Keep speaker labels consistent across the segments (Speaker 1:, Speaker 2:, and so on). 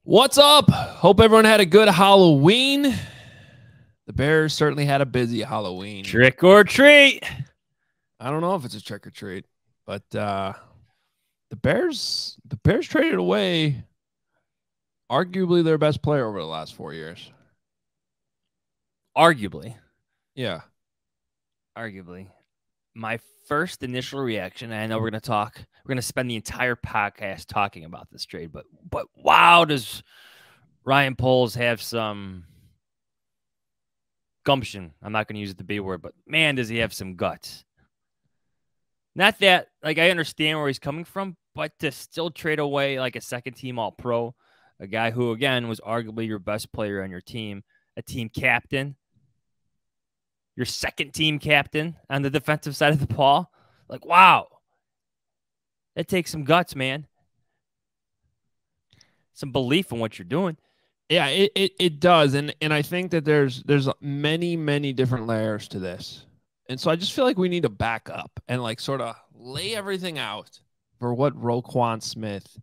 Speaker 1: What's up? Hope everyone had a good Halloween. The Bears certainly had a busy Halloween.
Speaker 2: Trick or treat.
Speaker 1: I don't know if it's a trick or treat, but the Bears traded away arguably their best player over the last 4 years.
Speaker 2: Arguably.
Speaker 1: Yeah.
Speaker 2: My first initial reaction, and I know we're going to spend the entire podcast talking about this trade, but wow, does Ryan Poles have some gumption? I'm not going to use the B word, but man, does he have some guts. Not that, I understand where he's coming from, but to still trade away a second-team All-Pro, a guy who, again, was arguably your best player on your team, a team captain, your second-team captain on the defensive side of the ball. Wow. That takes some guts, man. Some belief in what you're doing.
Speaker 1: Yeah, it does. And I think that there's many different layers to this. And so I just feel like we need to back up and sort of lay everything out for what Roquan Smith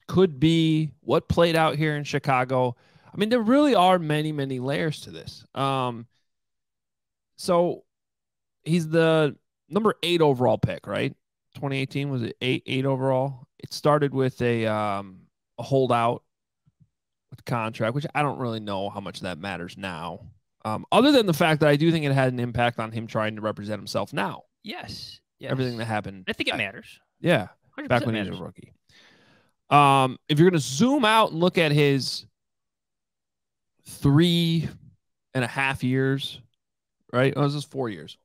Speaker 1: could be, what played out here in Chicago. I mean, there really are many layers to this. So he's the number 8 overall pick, right? 2018 was it 8 overall? It started with a holdout with contract, which I don't really know how much that matters now. Other than the fact that I do think it had an impact on him trying to represent himself now.
Speaker 2: Yes.
Speaker 1: Everything that happened.
Speaker 2: I think it matters.
Speaker 1: Yeah. Back when he was a rookie. If you're going to zoom out and look at his 3.5 years, right? Oh, this is 4 years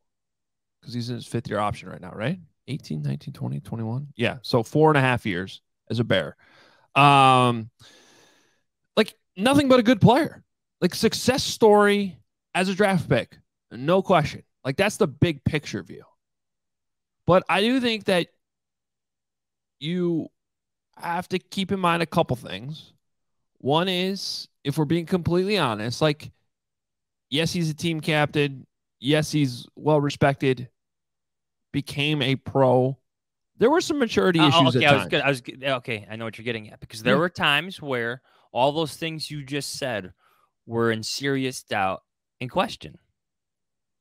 Speaker 1: because he's in his 5th year option right now, right? 18, 19, 20, 21. Yeah. So 4.5 years as a Bear. Nothing but a good player. Success story as a draft pick. No question. That's the big picture view. But I do think that you have to keep in mind a couple things. One is, if we're being completely honest, yes, he's a team captain. Yes, he's well-respected. Became a pro. There were some maturity issues at times.
Speaker 2: Okay, I know what you're getting at, because there were times where all those things you just said were in serious doubt and question.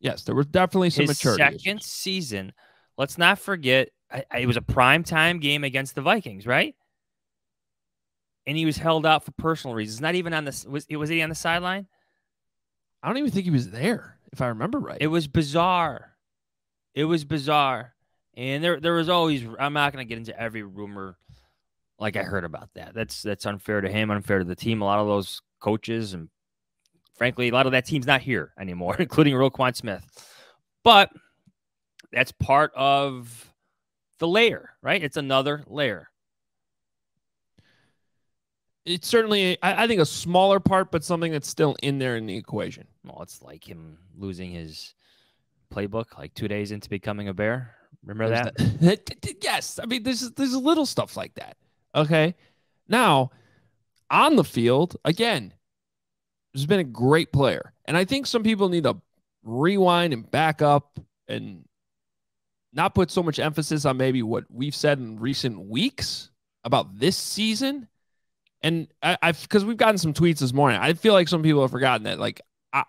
Speaker 1: Yes, there was definitely some maturity issues.
Speaker 2: His second season, let's not forget, it was a primetime game against the Vikings, right? And he was held out for personal reasons. Not even on the was he on the sideline?
Speaker 1: I don't even think he was there, if I remember right.
Speaker 2: It was bizarre. And there was always, I'm not going to get into every rumor I heard about that. That's unfair to him, unfair to the team. A lot of those coaches, and frankly, a lot of that team's not here anymore, including Roquan Smith. But that's part of the layer, right? It's another layer.
Speaker 1: It's certainly, I think, a smaller part, but something that's still in there in the equation.
Speaker 2: Well, it's like him losing his playbook 2 days into becoming a Bear. Remember that?
Speaker 1: Yes. I mean, there's little stuff like that. Okay. Now, on the field, again, he's been a great player. And I think some people need to rewind and back up and not put so much emphasis on maybe what we've said in recent weeks about this season. And because we've gotten some tweets this morning, I feel like some people have forgotten that.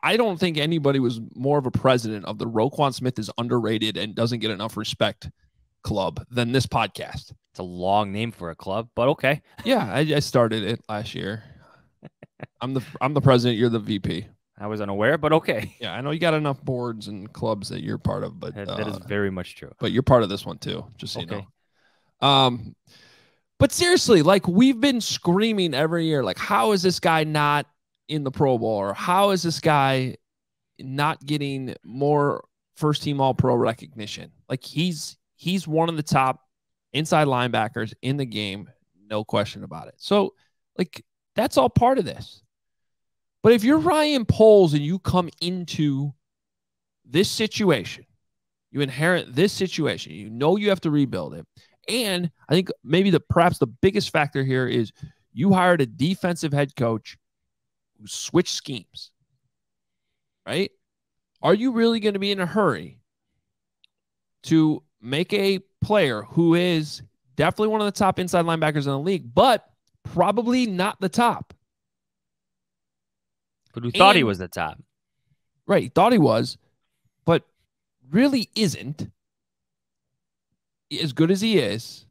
Speaker 1: I don't think anybody was more of a president of the Roquan Smith is underrated and doesn't get enough respect club than this podcast.
Speaker 2: It's a long name for a club, but okay.
Speaker 1: Yeah, I started it last year. I'm the president. You're the VP.
Speaker 2: I was unaware, but okay.
Speaker 1: Yeah, I know you got enough boards and clubs that you're part of, but
Speaker 2: that is very much true.
Speaker 1: But you're part of this one too, just so you know. But seriously, we've been screaming every year, how is this guy not in the Pro Bowl, or how is this guy not getting more first team All-Pro recognition? He's one of the top inside linebackers in the game, no question about it. So that's all part of this. But if you're Ryan Poles and you come into this situation, you inherit this situation, you have to rebuild it. And I think maybe perhaps the biggest factor here is you hired a defensive head coach who switched schemes, right? Are you really going to be in a hurry to make a player who is Definitely one of the top inside linebackers in the league, but probably not the top.
Speaker 2: But who thought he was the top?
Speaker 1: Right. He thought he was, but really isn't. As good as he is.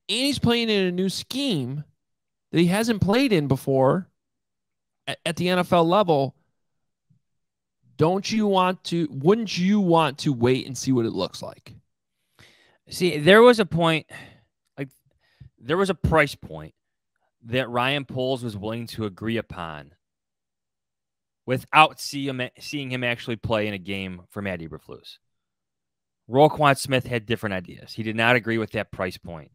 Speaker 1: And he's playing in a new scheme that he hasn't played in before at the NFL level. Wouldn't you want to wait and see what it looks like?
Speaker 2: See, there was a point, there was a price point that Ryan Poles was willing to agree upon without seeing him actually play in a game for Matt Eberflus. Roquan Smith had different ideas. He did not agree with that price point.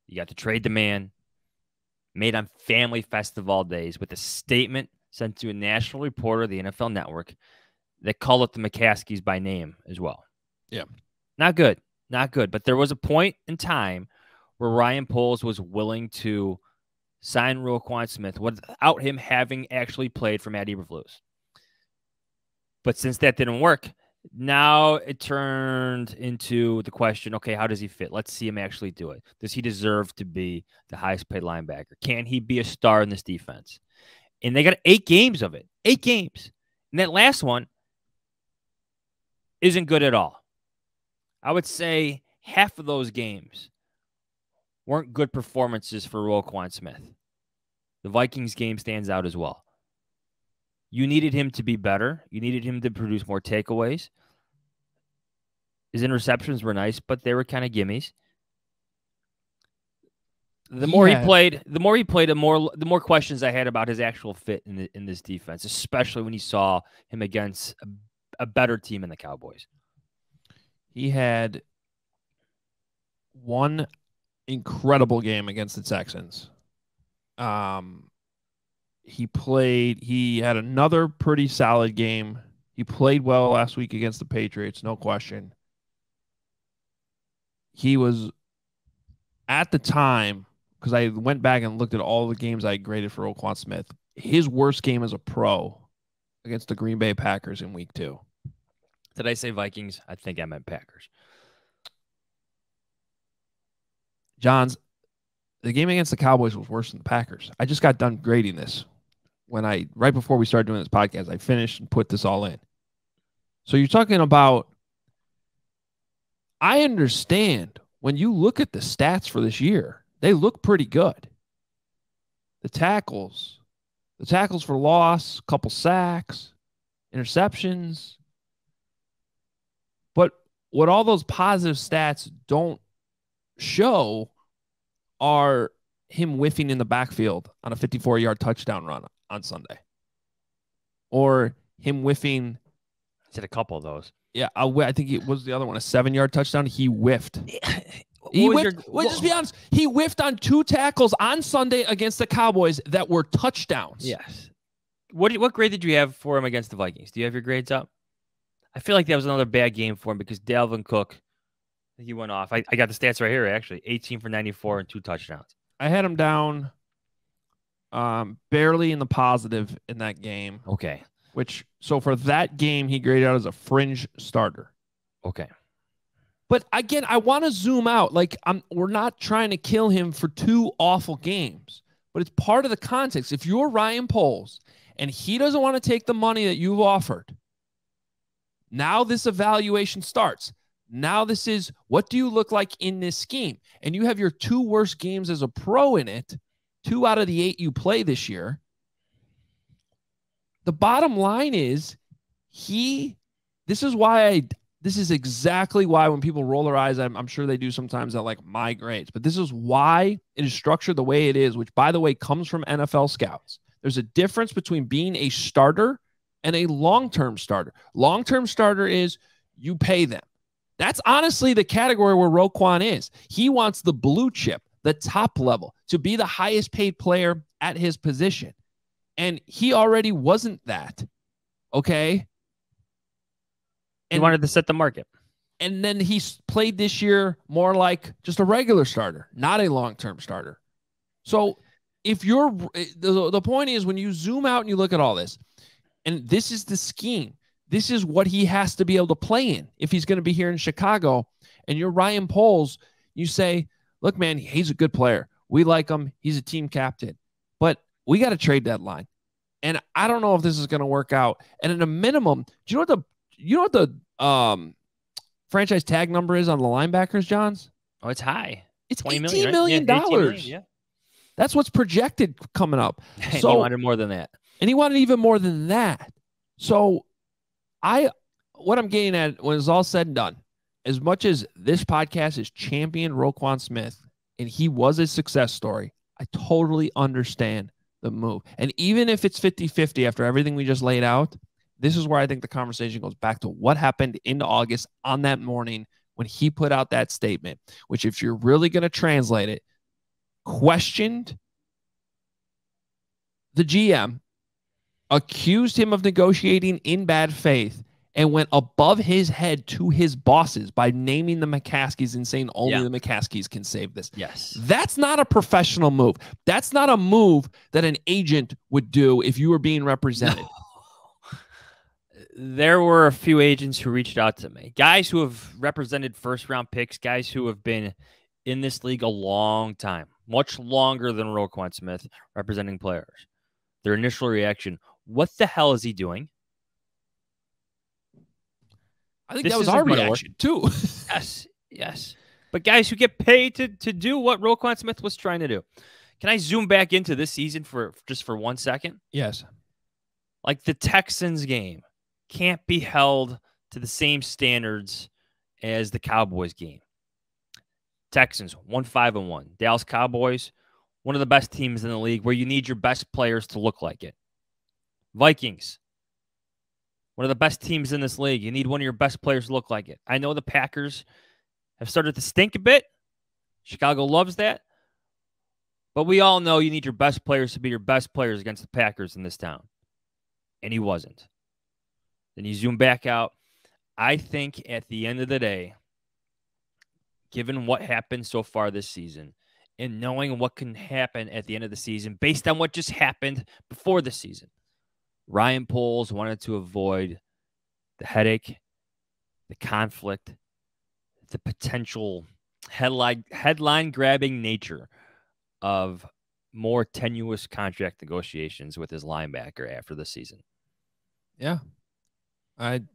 Speaker 2: You got to trade the man, made on Family Festival days with a statement sent to a national reporter of the NFL Network that called it the McCaskies by name as well.
Speaker 1: Yeah.
Speaker 2: Not good. Not good. But there was a point in time where Ryan Poles was willing to sign Roquan Smith without him having actually played for Matt Eberflus. But since that didn't work, now it turned into the question, okay, how does he fit? Let's see him actually do it. Does he deserve to be the highest paid linebacker? Can he be a star in this defense? And they got 8 games of it. 8 games. And that last one isn't good at all. I would say half of those games weren't good performances for Roquan Smith. The Vikings game stands out as well. You needed him to be better. You needed him to produce more takeaways. His interceptions were nice, but they were kind of gimmies. The more he played, the more questions I had about his actual fit in this defense, especially when he saw him against a better team in the Cowboys.
Speaker 1: He had one incredible game against the Texans. He had another pretty solid game. He played well last week against the Patriots, no question. He was, at the time, because I went back and looked at all the games I graded for Roquan Smith, his worst game as a pro against the Green Bay Packers in week 2.
Speaker 2: Did I say Vikings? I think I meant Packers.
Speaker 1: Jahns, the game against the Cowboys was worse than the Packers. I just got done grading this. Right before we started doing this podcast, I finished and put this all in. So you're talking about, I understand when you look at the stats for this year, they look pretty good. The tackles for loss, couple sacks, interceptions. But what all those positive stats don't show are him whiffing in the backfield on a 54-yard touchdown run on Sunday. Or him whiffing.
Speaker 2: I said a couple of those.
Speaker 1: Yeah, I think it was the other one, a 7-yard touchdown. He whiffed. Just be honest. He whiffed on 2 tackles on Sunday against the Cowboys that were touchdowns.
Speaker 2: Yes. What grade did you have for him against the Vikings? Do you have your grades up? I feel like that was another bad game for him because Dalvin Cook, he went off. I got the stats right here, actually. 18 for 94 and 2 touchdowns.
Speaker 1: I had him down barely in the positive in that game.
Speaker 2: Okay.
Speaker 1: So for that game, he graded out as a fringe starter.
Speaker 2: Okay.
Speaker 1: But again, I want to zoom out. We're not trying to kill him for 2 awful games, but it's part of the context. If you're Ryan Poles and he doesn't want to take the money that you've offered, now this evaluation starts. Now this is, what do you look like in this scheme? And you have your 2 worst games as a pro in it, 2 out of the 8 you play this year. The bottom line is this is exactly why when people roll their eyes, I'm sure they do sometimes at my grades, but this is why it is structured the way it is, which, by the way, comes from NFL scouts. There's a difference between being a starter and a long-term starter. Long-term starter is you pay them. That's honestly the category where Roquan is. He wants the blue chip, the top level, to be the highest paid player at his position. And he already wasn't that. Okay?
Speaker 2: He wanted to set the market.
Speaker 1: And then he's played this year more like just a regular starter, not a long-term starter. So if you're the point is, when you zoom out and you look at all this, and this is the scheme, this is what he has to be able to play in if he's going to be here in Chicago. and you're Ryan Poles, you say, look, man, he's a good player. We like him. He's a team captain. But we got a trade deadline. And I don't know if this is going to work out. And at a minimum, do you know what the franchise tag number is on the linebackers, Jahns?
Speaker 2: Oh, it's high.
Speaker 1: It's
Speaker 2: $18
Speaker 1: million.
Speaker 2: Yeah, $18 million, yeah.
Speaker 1: That's what's projected coming up.
Speaker 2: And
Speaker 1: so
Speaker 2: he wanted more than that.
Speaker 1: And he wanted even more than that. So what I'm getting at when it's all said and done, as much as this podcast is championed Roquan Smith and he was a success story, I totally understand the move. And even if it's 50-50 after everything we just laid out, this is where I think the conversation goes back to what happened into August on that morning when he put out that statement, which if you're really going to translate it, questioned the GM, accused him of negotiating in bad faith, and went above his head to his bosses by naming the McCaskies and saying only the McCaskies can save this.
Speaker 2: Yes.
Speaker 1: That's not a professional move. That's not a move that an agent would do if you were being represented.
Speaker 2: No. There were a few agents who reached out to me, guys who have represented first-round picks, guys who have been in this league a long time, much longer than Roquan Smith, representing players. Their initial reaction, what the hell is he doing?
Speaker 1: I think that was our reaction, too.
Speaker 2: Yes. But guys who get paid to do what Roquan Smith was trying to do. Can I zoom back into this season for 1 second?
Speaker 1: Yes.
Speaker 2: Like the Texans game can't be held to the same standards as the Cowboys game. Texans, 1-5-1. Dallas Cowboys, one of the best teams in the league where you need your best players to look like it. Vikings, one of the best teams in this league. You need one of your best players to look like it. I know the Packers have started to stink a bit. Chicago loves that. But we all know you need your best players to be your best players against the Packers in this town. And he wasn't. Then you zoom back out. I think at the end of the day, given what happened so far this season and knowing what can happen at the end of the season based on what just happened before the season, Ryan Poles wanted to avoid the headache, the conflict, the potential headline-grabbing nature of more tenuous contract negotiations with his linebacker after the season.
Speaker 1: Yeah. And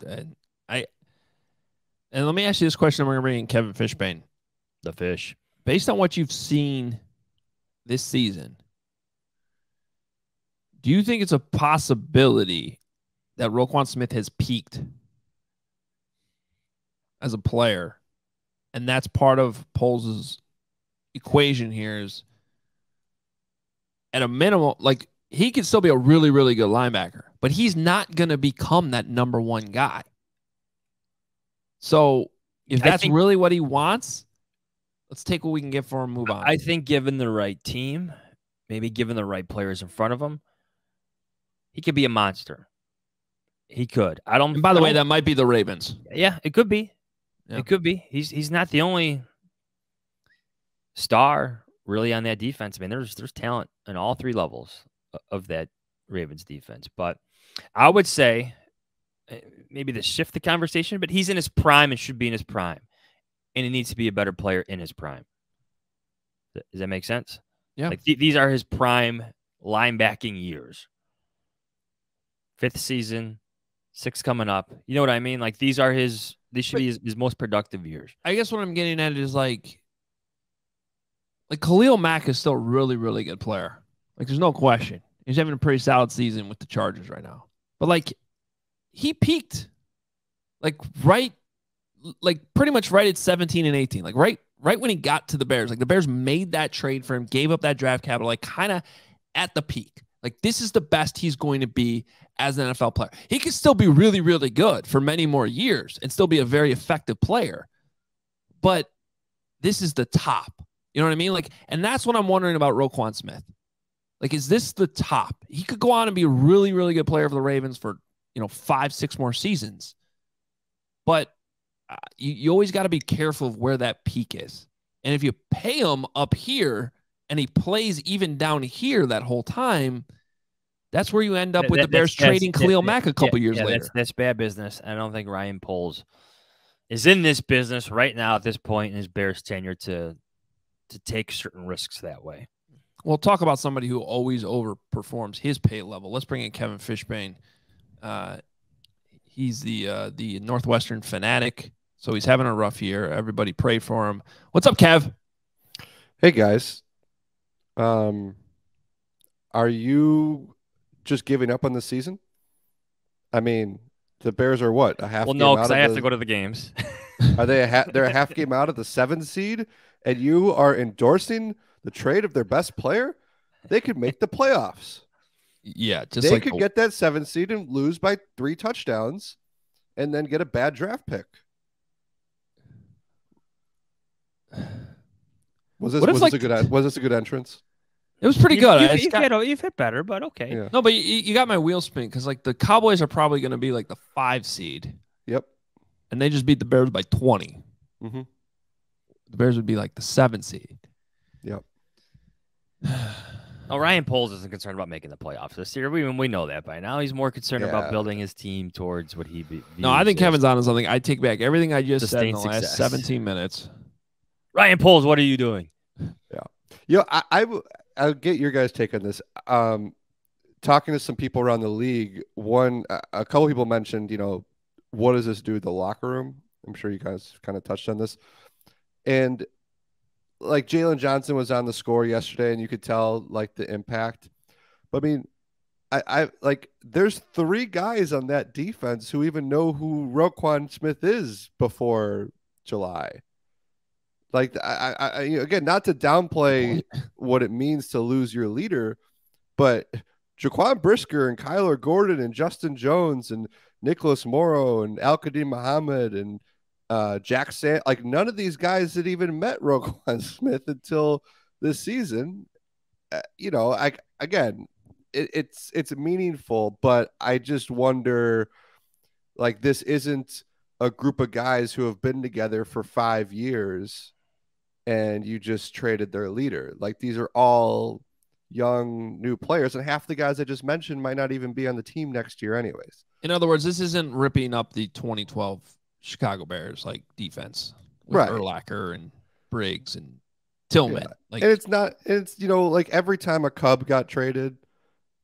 Speaker 1: let me ask you this question. We're going to bring in Kevin Fishbain.
Speaker 2: The fish.
Speaker 1: Based on what you've seen this season, do you think it's a possibility that Roquan Smith has peaked as a player? And that's part of Poles' equation here is at a minimum, like he could still be a really, really good linebacker, but he's not going to become that number one guy. So if that's really what he wants, let's take what we can get for him and move on.
Speaker 2: I think given the right team, maybe given the right players in front of him, he could be a monster. He could.
Speaker 1: And by the way, that might be the Ravens.
Speaker 2: Yeah, it could be. Yeah. It could be. He's not the only star really on that defense. I mean, there's talent in all three levels of that Ravens defense. But I would say maybe to shift the conversation, but he's in his prime and should be in his prime. And he needs to be a better player in his prime. Does that make sense?
Speaker 1: Yeah.
Speaker 2: Like these are his prime linebacking years. 5th season, 6th coming up. You know what I mean? Like these should be his most productive years.
Speaker 1: I guess what I'm getting at is like Khalil Mack is still a really, really good player. Like there's no question. He's having a pretty solid season with the Chargers right now. But like he peaked pretty much right at 17 and 18. Like right when he got to the Bears. Like the Bears made that trade for him, gave up that draft capital, like kind of at the peak. Like this is the best he's going to be as an NFL player. He could still be really, really good for many more years and still be a very effective player. But this is the top. You know what I mean? Like, and that's what I'm wondering about Roquan Smith. Like, is this the top? He could go on and be a really, really good player for the Ravens for, 5-6 more seasons. But you always got to be careful of where that peak is. And if you pay him up here and he plays even down here that whole time, that's where you end up with the Bears trading Khalil Mack a couple years later.
Speaker 2: That's bad business. I don't think Ryan Poles is in this business right now at this point in his Bears tenure to take certain risks that way.
Speaker 1: We'll talk about somebody who always overperforms his pay level. Let's bring in Kevin Fishbain. He's the Northwestern fanatic, so he's having a rough year. Everybody pray for him. What's up, Kev?
Speaker 3: Hey, guys. Are you just giving up on the season? I mean, the Bears are what, a half?
Speaker 2: Well,
Speaker 3: game
Speaker 2: no,
Speaker 3: out
Speaker 2: because
Speaker 3: of
Speaker 2: I have to go to the games.
Speaker 3: Are they? They're a half game out of the 7th seed, and you are endorsing the trade of their best player? They could make the playoffs.
Speaker 1: Yeah, just
Speaker 3: they
Speaker 1: like
Speaker 3: could get that 7th seed and lose by 3 touchdowns, and then get a bad draft pick. Was this a good entrance?
Speaker 1: It was pretty good.
Speaker 2: You've hit better, but okay.
Speaker 3: Yeah.
Speaker 1: No, but you got my wheel spin because like the Cowboys are probably going to be like the 5 seed.
Speaker 3: Yep.
Speaker 1: And they just beat the Bears by 20.
Speaker 3: Mm-hmm.
Speaker 1: The Bears would be like the 7 seed.
Speaker 3: Yep.
Speaker 2: Oh, Ryan Poles isn't concerned about making the playoffs this year. We know that by now. He's more concerned about building his team towards what he views.
Speaker 1: No, I think Kevin's on to something. I take back everything I just said in the
Speaker 2: success.
Speaker 1: last 17 minutes.
Speaker 2: Ryan Poles, what are you doing?
Speaker 3: Yeah. I'll get your guys' take on this. Talking to some people around the league, a couple people mentioned, what does this do to the locker room? I'm sure you guys kind of touched on this. And like Jalen Johnson was on the score yesterday, and you could tell like the impact. But I mean, I like there's 3 guys on that defense who even know who Roquan Smith is before July. Like I again, not to downplay what it means to lose your leader, but Jaquan Brisker and Kyler Gordon and Justin Jones and Nicholas Morrow and Al-Qadim Muhammad and Jack Sand, like none of these guys had even met Roquan Smith until this season. It's meaningful, but I just wonder, like, this isn't a group of guys who have been together for 5 years and you just traded their leader. Like, these are all young new players, and half the guys I just mentioned might not even be on the team next year anyways.
Speaker 1: In other words, this isn't ripping up the 2012 Chicago Bears like defense with
Speaker 3: right.
Speaker 1: Urlacher and Briggs and Tillman.
Speaker 3: Yeah.
Speaker 1: Like,
Speaker 3: and it's like every time a Cub got traded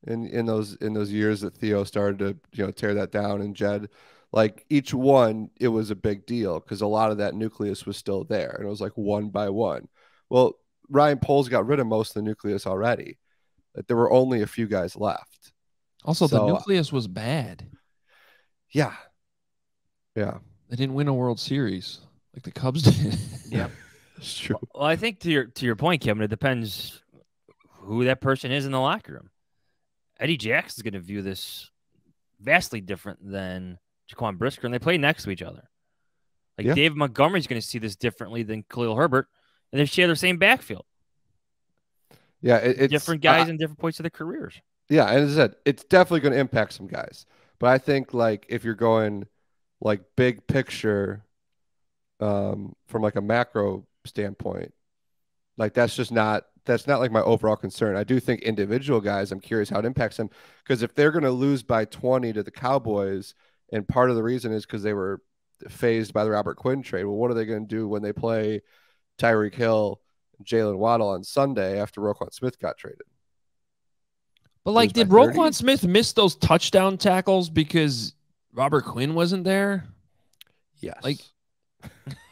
Speaker 3: in those years that Theo started to tear that down, and Jed, like each one, it was a big deal because a lot of that nucleus was still there, and it was like one by one. Well, Ryan Poles got rid of most of the nucleus already. Like, there were only a few guys left.
Speaker 1: Also, the nucleus was bad.
Speaker 3: Yeah.
Speaker 1: They didn't win a World Series like the Cubs did.
Speaker 2: Yeah,
Speaker 3: it's true.
Speaker 2: Well, I think to your point, Kevin, it depends who that person is in the locker room. Eddie Jackson's going to view this vastly different than Jaquan Brisker, and they play next to each other. Like Dave Montgomery's going to see this differently than Khalil Herbert, and they share the same backfield.
Speaker 3: Yeah, it's
Speaker 2: different guys in different points of their careers.
Speaker 3: Yeah, and as I said, it's definitely going to impact some guys. But I think like if you're going like big picture from like a macro standpoint, like that's not like my overall concern. I do think individual guys, I'm curious how it impacts them, because if they're going to lose by 20 to the Cowboys, and part of the reason is because they were phased by the Robert Quinn trade, well, what are they going to do when they play Tyreek Hill and Jalen Waddle on Sunday after Roquan Smith got traded?
Speaker 1: But like, did Roquan Smith miss those touchdown tackles because Robert Quinn wasn't there?
Speaker 3: Yes.
Speaker 1: Like,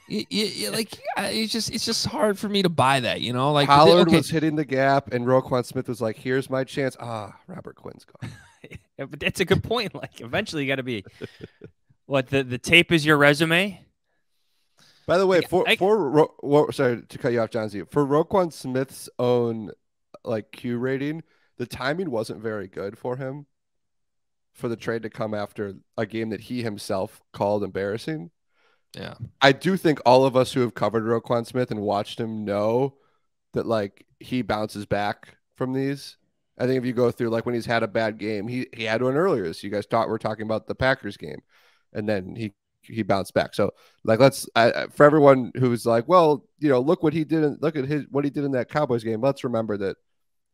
Speaker 1: it's just hard for me to buy that, Like,
Speaker 3: Pollard was hitting the gap, and Roquan Smith was like, "Here's my chance." Robert Quinn's gone.
Speaker 2: Yeah, but that's a good point. Like, eventually, you got to be what the tape is your resume.
Speaker 3: By the way, sorry to cut you off, John Z. For Roquan Smith's own like Q rating, the timing wasn't very good for him for the trade to come after a game that he himself called embarrassing.
Speaker 1: Yeah.
Speaker 3: I do think all of us who have covered Roquan Smith and watched him know that like he bounces back from these. I think if you go through like when he's had a bad game, he had one earlier. So you guys we're talking about the Packers game, and then he bounced back. So like, for everyone who's like, well, look what he did. Look at what he did in that Cowboys game. Let's remember that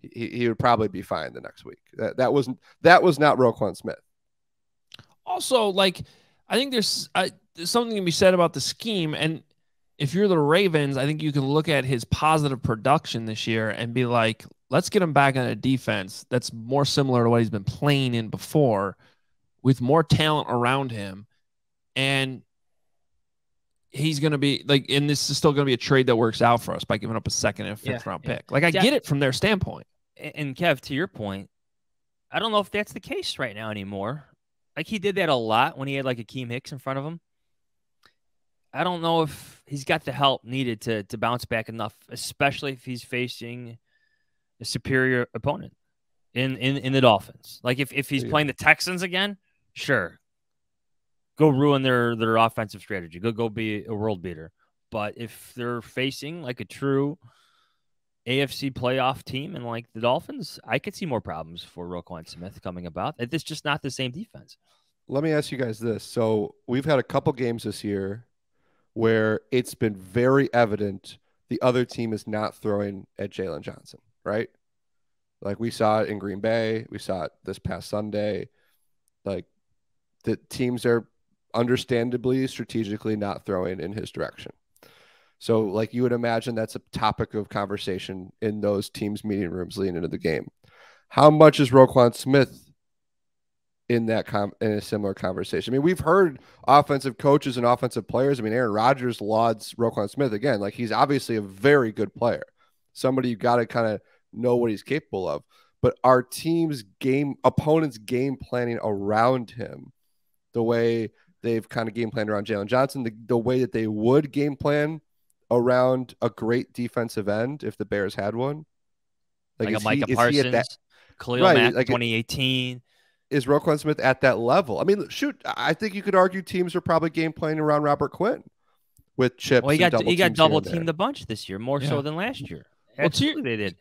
Speaker 3: he would probably be fine the next week. That was not Roquan Smith.
Speaker 1: Also, like, I think there's there's something to be said about the scheme. And if you're the Ravens, I think you can look at his positive production this year and be like, let's get him back on a defense that's more similar to what he's been playing in before, with more talent around him. And he's going to be like, and this is still going to be a trade that works out for us by giving up a second and fifth round pick. Like, I get it from their standpoint.
Speaker 2: And Kev, to your point, I don't know if that's the case right now anymore. Like, he did that a lot when he had like Akeem Hicks in front of him. I don't know if he's got the help needed to bounce back enough, especially if he's facing a superior opponent in the Dolphins. Like, if he's playing the Texans again, sure, go ruin their offensive strategy. Go be a world beater. But if they're facing like a true AFC playoff team and like the Dolphins, I could see more problems for Roquan Smith coming about. It's just not the same defense.
Speaker 3: Let me ask you guys this. So we've had a couple games this year where it's been very evident the other team is not throwing at Jalen Johnson, right? Like, we saw it in Green Bay. We saw it this past Sunday. Like, the teams are understandably, strategically not throwing in his direction. So, like, you would imagine that's a topic of conversation in those teams' meeting rooms leading into the game. How much is Roquan Smith in that in a similar conversation? I mean, we've heard offensive coaches and offensive players. I mean, Aaron Rodgers lauds Roquan Smith again. Like, he's obviously a very good player, somebody you got to kind of know what he's capable of. But our team's opponents' game planning around him, the way they've kind of game planned around Jalen Johnson, the way that they would game plan around a great defensive end if the Bears had one,
Speaker 2: like a Micah Parsons, Khalil Mack, like 2018.
Speaker 3: Is Roquan Smith at that level? I mean, shoot, I think you could argue teams are probably game playing around Robert Quinn with chips.
Speaker 2: Well, he got double teamed a bunch this year, more so than last year. Absolutely, they did.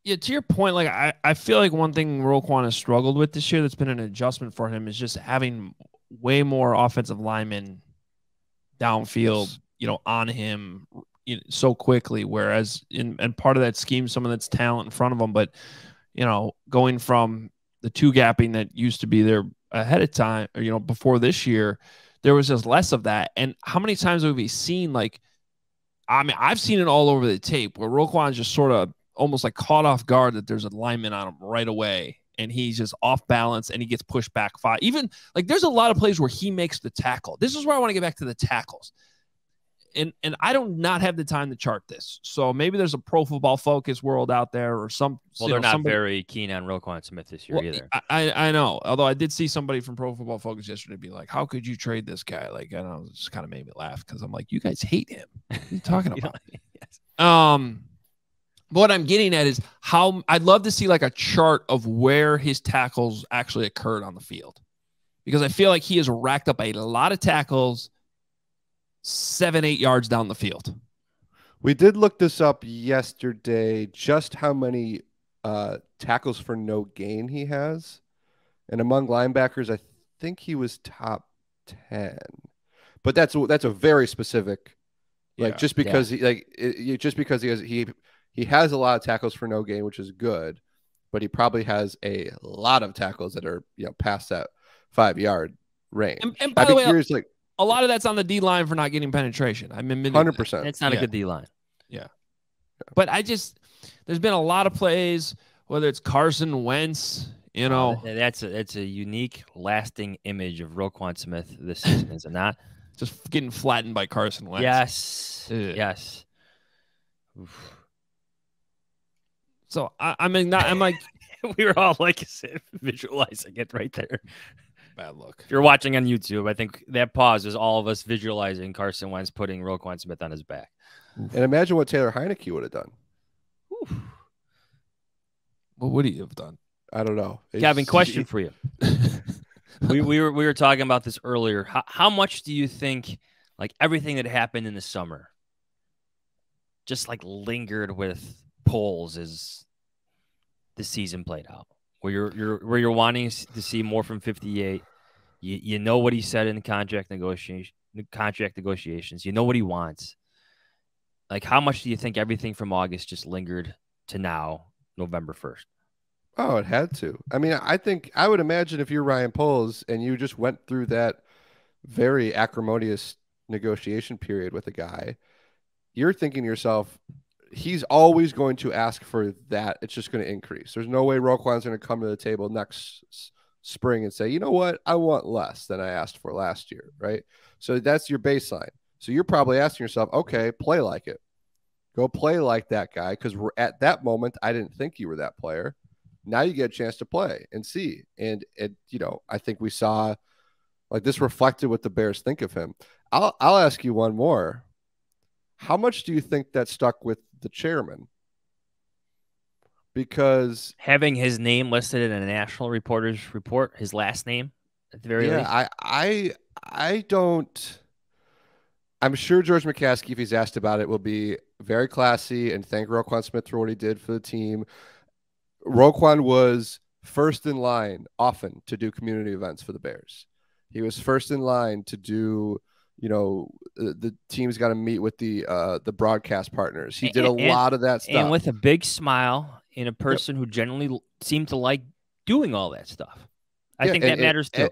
Speaker 1: Yeah, to your point, like I feel like one thing Roquan has struggled with this year that's been an adjustment for him is just having way more offensive linemen downfield, on him so quickly. Whereas and part of that scheme, someone that's talent in front of him, but going from the two gapping that used to be there ahead of time, or before this year, there was just less of that. And how many times have we seen, like, I mean, I've seen it all over the tape where Roquan's just sort of almost like caught off guard that there's a lineman on him right away, and he's just off balance and he gets pushed back 5. Even like there's a lot of plays where he makes the tackle. This is where I want to get back to the tackles. And I don't not have the time to chart this. So maybe there's a Pro Football Focus world out there or some.
Speaker 2: Well, they're not very keen on Roquan Smith this year either.
Speaker 1: I know. Although I did see somebody from Pro Football Focus yesterday be like, "How could you trade this guy?" Like, I don't know, it just kind of made me laugh because I'm like, "You guys hate him. What are you talking about?" Yes. What I'm getting at is how I'd love to see like a chart of where his tackles actually occurred on the field, because I feel like he has racked up a lot of tackles 7-8 yards down the field.
Speaker 3: We did look this up yesterday, just how many tackles for no gain he has. And among linebackers, I think he was top 10. But that's a very specific, like, just because he has a lot of tackles for no gain, which is good, but he probably has a lot of tackles that are past that 5-yard range.
Speaker 1: And by the way, a lot of that's on the D line for not getting penetration. I'm admitting
Speaker 3: 100%.
Speaker 2: It's not a good D line.
Speaker 1: Yeah. But there's been a lot of plays, whether it's Carson Wentz,
Speaker 2: that's a unique, lasting image of Roquan Smith this season, is it not?
Speaker 1: Just getting flattened by Carson Wentz.
Speaker 2: Yes. Ugh. Yes. Oof.
Speaker 1: So I'm like,
Speaker 2: we were all like visualizing it right there.
Speaker 1: Bad look.
Speaker 2: If you're watching on YouTube, I think that pause is all of us visualizing Carson Wentz putting Roquan Smith on his back.
Speaker 3: And imagine what Taylor Heineke would have done.
Speaker 1: Oof. What would he have done?
Speaker 3: I don't know.
Speaker 2: Kevin, question for you. we were talking about this earlier. How much do you think, like, everything that happened in the summer just like lingered with polls as the season played out? Where you're wanting to see more from 58. You know what he said in the contract negotiations. You know what he wants. Like, how much do you think everything from August just lingered to now, November 1st?
Speaker 3: Oh, it had to. I mean, I would imagine if you're Ryan Poles and you just went through that very acrimonious negotiation period with a guy, you're thinking to yourself, he's always going to ask for that. It's just going to increase. There's no way Roquan's going to come to the table next spring and say, you know what, I want less than I asked for last year, right? So that's your baseline. So you're probably asking yourself, okay, play like it. Go play like that guy, because we're at that moment, I didn't think you were that player. Now you get a chance to play and see. And I think we saw like this reflected what the Bears think of him. I'll ask you one more. How much do you think that stuck with the chairman? Because
Speaker 2: having his name listed in a national reporter's report, his last name at the very least.
Speaker 3: I don't. I'm sure George McCaskey, if he's asked about it, will be very classy and thank Roquan Smith for what he did for the team. Roquan was first in line often to do community events for the Bears. He was first in line to do, the team's got to meet with the broadcast partners. He did a lot of that stuff.
Speaker 2: And with a big smile and a person who generally seemed to like doing all that stuff. I think that matters too.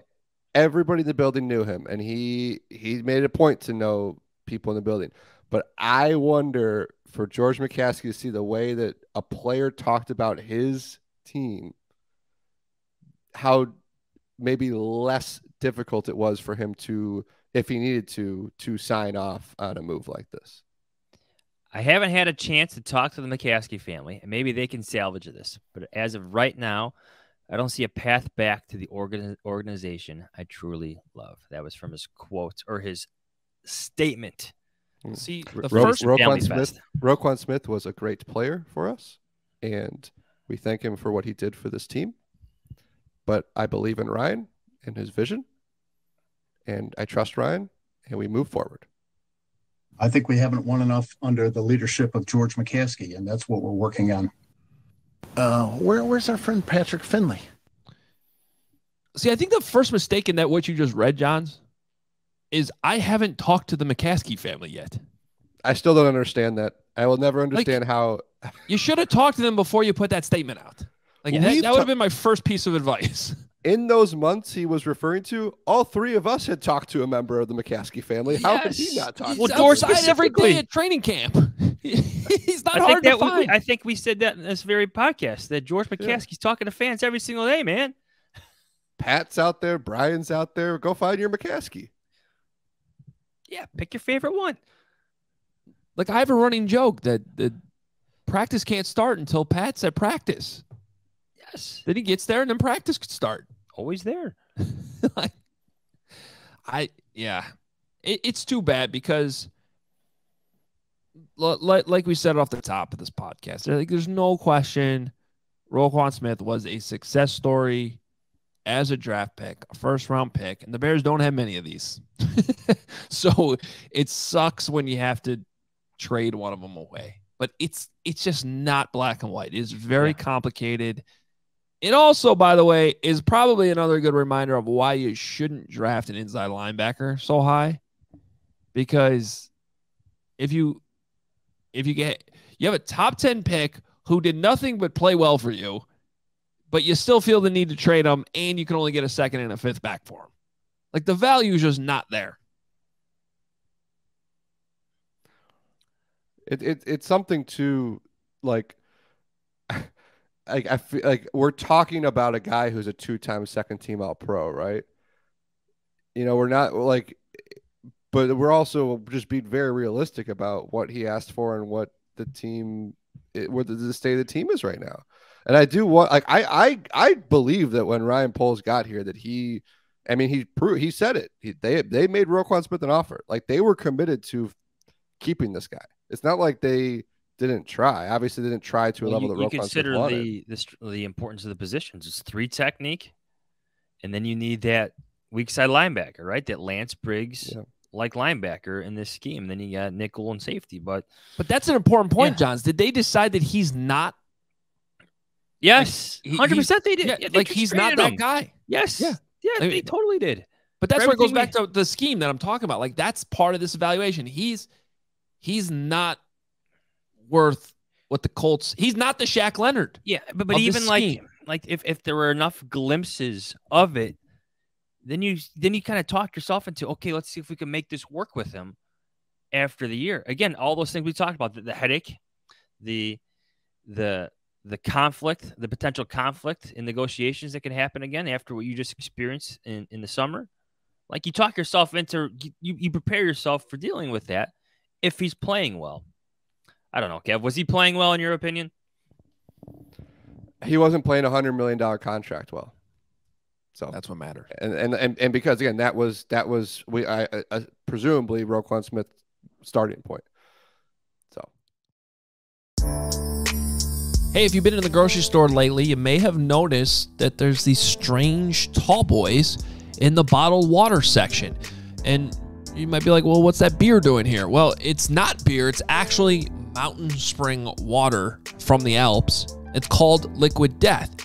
Speaker 3: Everybody in the building knew him, and he made it a point to know people in the building. But I wonder for George McCaskey to see the way that a player talked about his team, how maybe less difficult it was for him to, if he needed to sign off on a move like this.
Speaker 2: I haven't had a chance to talk to the McCaskey family, and maybe they can salvage this. But as of right now, I don't see a path back to the organization I truly love. That was from his quote or his statement.
Speaker 1: See,
Speaker 3: Roquan Smith was a great player for us, and we thank him for what he did for this team. But I believe in Ryan and his vision, and I trust Ryan, and we move forward.
Speaker 4: I think we haven't won enough under the leadership of George McCaskey, and that's what we're working on. Where's our friend Patrick Finley?
Speaker 1: See, I think the first mistake in that what you just read, Jahns, is I haven't talked to the McCaskey family yet.
Speaker 3: I still don't understand that. I will never understand how.
Speaker 1: You should have talked to them before you put that statement out. Like that would have been my first piece of advice.
Speaker 3: In those months he was referring to, all three of us had talked to a member of the McCaskey family. How could he not talk?
Speaker 1: Well, George every day at training camp. He's not hard to find.
Speaker 2: I think we said that in this very podcast that George McCaskey's talking to fans every single day, man.
Speaker 3: Pat's out there, Brian's out there. Go find your McCaskey.
Speaker 2: Yeah, pick your favorite one.
Speaker 1: Like I have a running joke that the practice can't start until Pat's at practice.
Speaker 2: Yes.
Speaker 1: Then he gets there and then practice could start.
Speaker 2: Always there.
Speaker 1: It's too bad because like we said off the top of this podcast, there's no question Roquan Smith was a success story as a draft pick, a first-round pick, and the Bears don't have many of these. So it sucks when you have to trade one of them away. But it's just not black and white. It's very complicated. It also, by the way, is probably another good reminder of why you shouldn't draft an inside linebacker so high. Because if you have a top 10 pick who did nothing but play well for you, but you still feel the need to trade him, and you can only get a second and a fifth back for him. Like the value is just not there.
Speaker 3: It's something to like. I feel like we're talking about a guy who's a 2-time second team All-Pro, right? We're not like, but we're also just being very realistic about what he asked for and what the team, what the state of the team is right now. And I do want, like, I believe that when Ryan Poles got here, that he said it. They made Roquan Smith an offer. Like they were committed to keeping this guy. It's not like they didn't try. Obviously, they didn't try to a level that Roquan
Speaker 2: consider
Speaker 3: Smith wanted.
Speaker 2: the importance of the positions. It's 3 technique, and then you need that weak side linebacker, right? That Lance Briggs like linebacker in this scheme. Then you got nickel and safety, but
Speaker 1: that's an important point, Jahns. Did they decide that he's not?
Speaker 2: Yes, 100% they did.
Speaker 1: Yeah, like he's not that guy.
Speaker 2: Yes, they totally did.
Speaker 1: But that's where it goes back to the scheme that I'm talking about. Like that's part of this evaluation. He's not worth what the Colts. He's not the Shaq Leonard.
Speaker 2: Yeah, but even like if there were enough glimpses of it, then you kind of talk yourself into, okay, let's see if we can make this work with him after the year. Again, all those things we talked about, the headache, the conflict, the potential conflict in negotiations that can happen again after what you just experienced in the summer. Like, you talk yourself into, you prepare yourself for dealing with that if he's playing well. I don't know, Kev. Was he playing well in your opinion?
Speaker 3: He wasn't playing $100 million contract well. So
Speaker 1: that's what mattered.
Speaker 3: And because, again, that was presumably Roquan Smith's starting point. So.
Speaker 1: Hey, if you've been in the grocery store lately, you may have noticed that there's these strange tall boys in the bottled water section. And you might be like, well, what's that beer doing here? Well, it's not beer. It's actually mountain spring water from the Alps. It's called Liquid Death.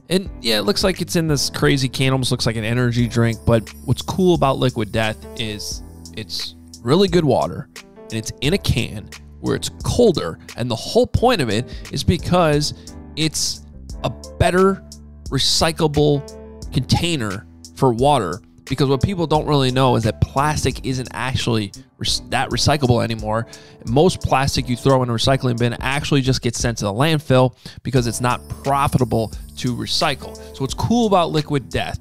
Speaker 1: And yeah, it looks like it's in this crazy can, almost looks like an energy drink. But what's cool about Liquid Death is it's really good water, and it's in a can where it's colder. And the whole point of it is because it's a better recyclable container for water. Because what people don't really know is that plastic isn't actually that recyclable anymore. Most plastic you throw in a recycling bin actually just gets sent to the landfill because it's not profitable to recycle. So what's cool about Liquid Death,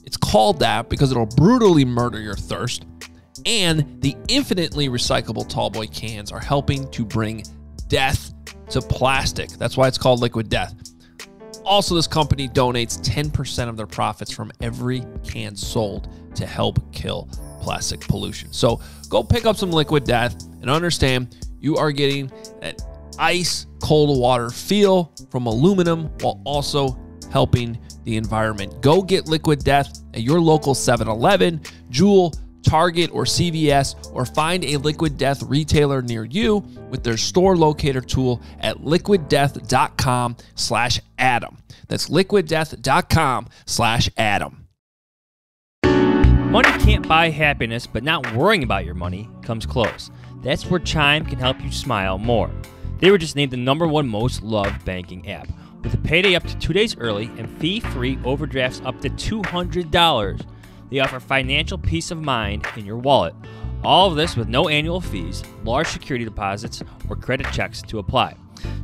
Speaker 1: it's called that because it'll brutally murder your thirst. And the infinitely recyclable tallboy cans are helping to bring death to plastic. That's why it's called Liquid Death. Also, this company donates 10% of their profits from every can sold to help kill plastic pollution. So go pick up some Liquid Death and understand you are getting that ice cold water feel from aluminum while also helping the environment. Go get Liquid Death at your local 7-Eleven, Jewel, Target, or CVS, or find a Liquid Death retailer near you with their store locator tool at liquiddeath.com/Adam. That's liquiddeath.com/Adam.
Speaker 2: Money can't buy happiness, but not worrying about your money comes close. That's where Chime can help you smile more. They were just named the #1 most loved banking app. With a payday up to 2 days early and fee-free overdrafts up to $200, they offer financial peace of mind in your wallet. All of this with no annual fees, large security deposits, or credit checks to apply.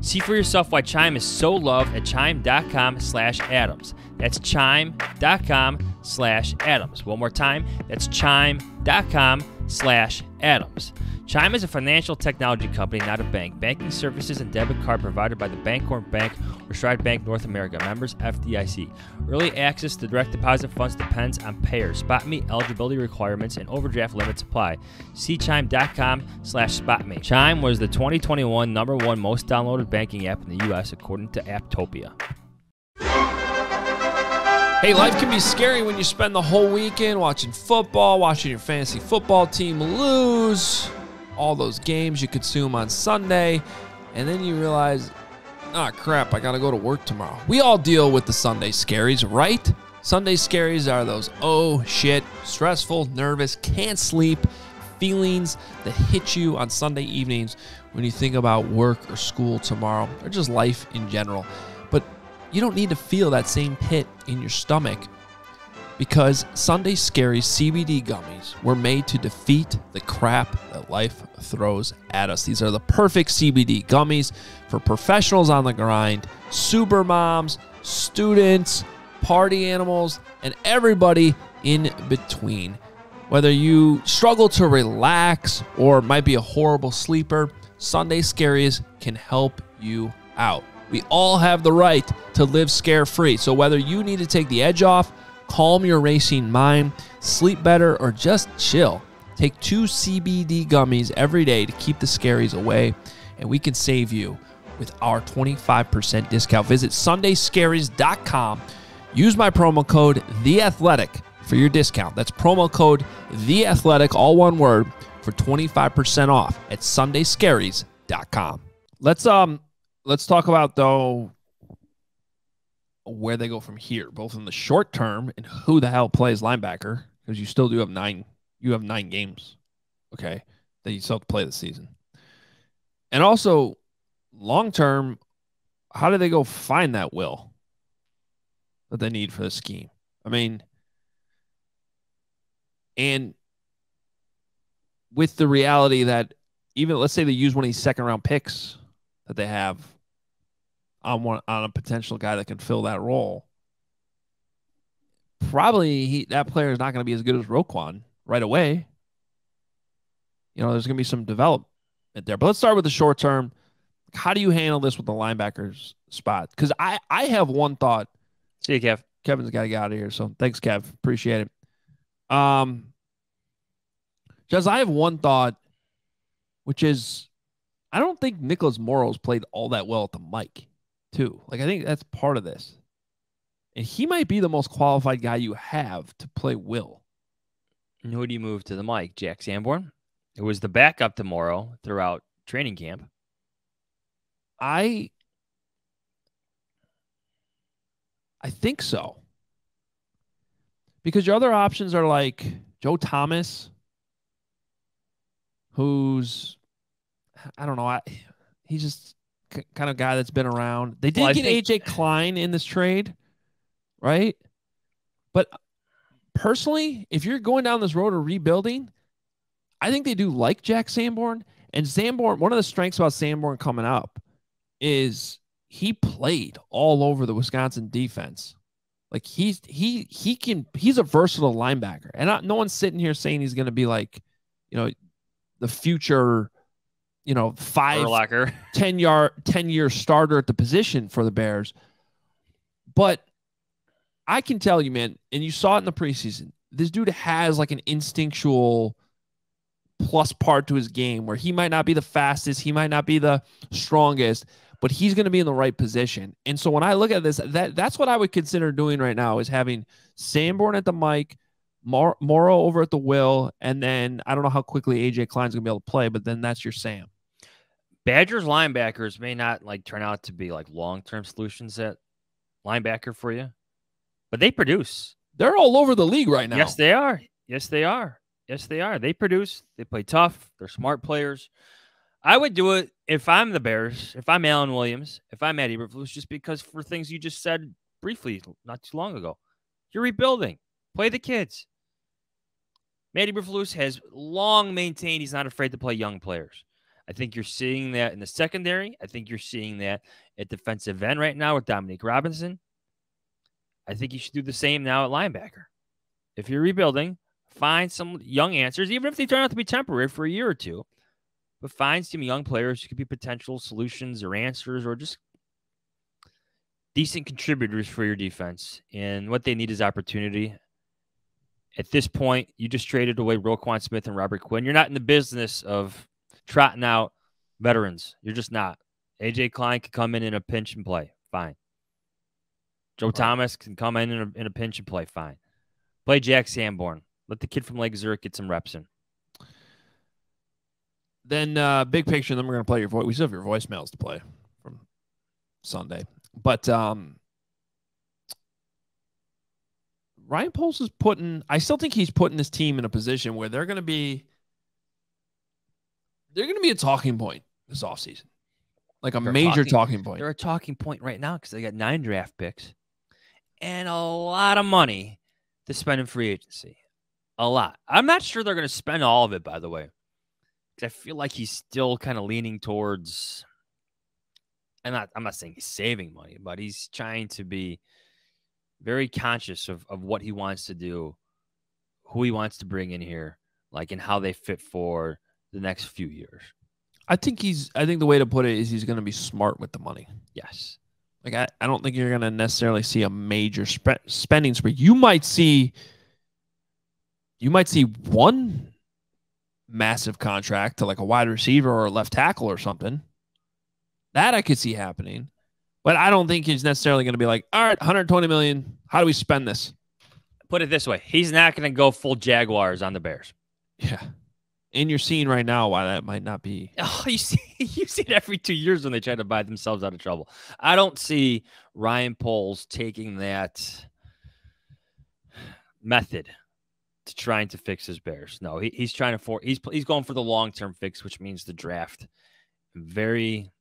Speaker 2: See for yourself why Chime is so loved at chime.com/Adams. That's chime.com/Adams. One more time, that's chime.com/Adams. Chime is a financial technology company, not a bank. Banking services and debit card provided by the Bancorp Bank or Stride Bank North America. Members FDIC. Early access to direct deposit funds depends on payers. SpotMe eligibility requirements and overdraft limits apply. See chime.com/SpotMe. Chime was the 2021 #1 most downloaded banking app in the U.S. according to Apptopia.
Speaker 1: Hey, life can be scary when you spend the whole weekend watching football, watching your fantasy football team lose, all those games you consume on Sunday, and then you realize, oh crap, I gotta go to work tomorrow. We all deal with the Sunday scaries, right? Sunday scaries are those, oh shit, stressful, nervous, can't sleep feelings that hit you on Sunday evenings when you think about work or school tomorrow, or just life in general. But you don't need to feel that same pit in your stomach, because Sunday Scaries CBD gummies were made to defeat the crap that life throws at us. These are the perfect CBD gummies for professionals on the grind, super moms, students, party animals, and everybody in between. Whether you struggle to relax or might be a horrible sleeper, Sunday Scaries can help you out. We all have the right to live scare-free. So whether you need to take the edge off, calm your racing mind, sleep better, or just chill, take 2 CBD gummies every day to keep the scaries away, and we can save you with our 25% discount. Visit sundayscaries.com. Use my promo code THEATHLETIC for your discount. That's promo code THEATHLETIC, all one word, for 25% off at sundayscaries.com. Let's talk about, though, where they go from here, both in the short term and who the hell plays linebacker, because you still do have 9 games, okay, that you still have to play this season. And also, long term, how do they go find that will that they need for the scheme? I mean, And with the reality that even let's say they use one of these second-round picks that they have on a potential guy that can fill that role, probably that player is not going to be as good as Roquan right away. There's going to be some development there. But let's start with the short term. How do you handle this with the linebackers spot? Because I have one thought.
Speaker 2: See you, Kev.
Speaker 1: Kevin's got to get out of here. So thanks, Kev. Appreciate it. Just I have one thought, which is I don't think Nicholas Morrow's played all that well at the mic, too. Like, I think that's part of this. And he might be the most qualified guy you have to play Will.
Speaker 2: And who do you move to the mic? Jack Sanborn, who was the backup to Morrow throughout training camp.
Speaker 1: I think so. Because your other options are like Joe Thomas, who's, I don't know, he's just kind of guy that's been around. They did get AJ Klein in this trade, right? But personally, if you're going down this road of rebuilding, I think they do like Jack Sanborn. And Sanborn, one of the strengths about Sanborn coming up is he played all over the Wisconsin defense. Like he's a versatile linebacker. And no one's sitting here saying he's going to be like, the future, 10-year starter at the position for the Bears. But I can tell you, man, and you saw it in the preseason, this dude has like an instinctual plus part to his game where he might not be the fastest, he might not be the strongest, but he's going to be in the right position. And so when I look at this, that's what I would consider doing right now is having Sanborn at the mic, Morrow over at the will, and then I don't know how quickly AJ Klein's going to be able to play, but then that's your Sam.
Speaker 2: Badgers linebackers may not turn out to be long-term solutions at linebacker for you, but they produce.
Speaker 1: They're all over the league right now.
Speaker 2: Yes, they are. Yes, they are. Yes, they are. They produce. They play tough. They're smart players. I would do it if I'm the Bears, if I'm Alan Williams, if I'm Matt Eberflus, just because for things you just said briefly not too long ago. You're rebuilding. Play the kids. Matt Eberflus has long maintained he's not afraid to play young players. I think you're seeing that in the secondary. I think you're seeing that at defensive end right now with Dominique Robinson. I think you should do the same now at linebacker. If you're rebuilding, find some young answers, even if they turn out to be temporary for a year or two. But find some young players who could be potential solutions or answers or just decent contributors for your defense. And what they need is opportunity. At this point, you just traded away Roquan Smith and Robert Quinn. You're not in the business of trotting out veterans. You're just not. AJ Klein can come in a pinch and play. Fine. Joe Thomas can come in a pinch and play. Fine. Play Jack Sanborn. Let the kid from Lake Zurich get some reps in.
Speaker 1: Then big picture, then we're going to play your voice. We still have your voicemails to play from Sunday. But Ryan Poles is I still think he's putting this team in a position where they're going to be a talking point this offseason. Like a major talking point.
Speaker 2: They're a talking point right now because they got 9 draft picks and a lot of money to spend in free agency. A lot. I'm not sure they're going to spend all of it, by the way. I feel like he's still kind of leaning towards, I'm not saying he's saving money, but he's trying to be very conscious of what he wants to do, who he wants to bring in here, and how they fit for the next few years.
Speaker 1: I think the way to put it is he's going to be smart with the money.
Speaker 2: Yes.
Speaker 1: I don't think you're going to necessarily see a major spending spree. You might see one massive contract to a wide receiver or a left tackle or something. That I could see happening. But I don't think he's necessarily going to be like, all right, $120 million. How do we spend this?
Speaker 2: Put it this way. He's not going to go full Jaguars on the Bears.
Speaker 1: Yeah. And you're seeing right now why that might not be.
Speaker 2: Oh, you see it every 2 years when they try to buy themselves out of trouble. I don't see Ryan Poles taking that method to trying to fix his Bears. No, he's trying to he's going for the long-term fix, which means the draft. Very